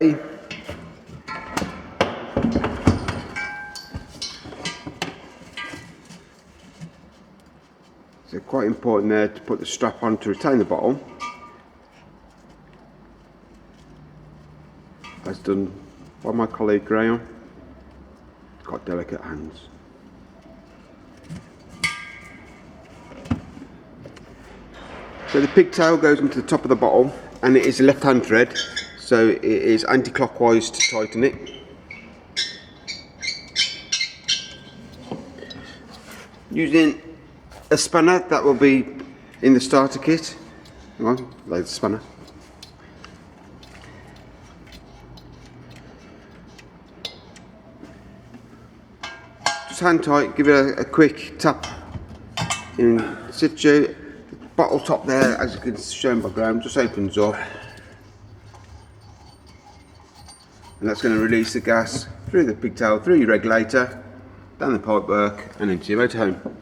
So quite important there to put the strap on to retain the bottle, as done by my colleague Graham. He's got delicate hands. So the pigtail goes into the top of the bottle, and it is a left-hand thread, so it is anti-clockwise to tighten it. Using a spanner that will be in the starter kit. Hang on, load the spanner. Just hand tight, give it a quick tap in situ. The bottle top there, as you can shown by Graham, just opens up, and that's going to release the gas through the pigtail, through your regulator, down the pipework and into your motorhome.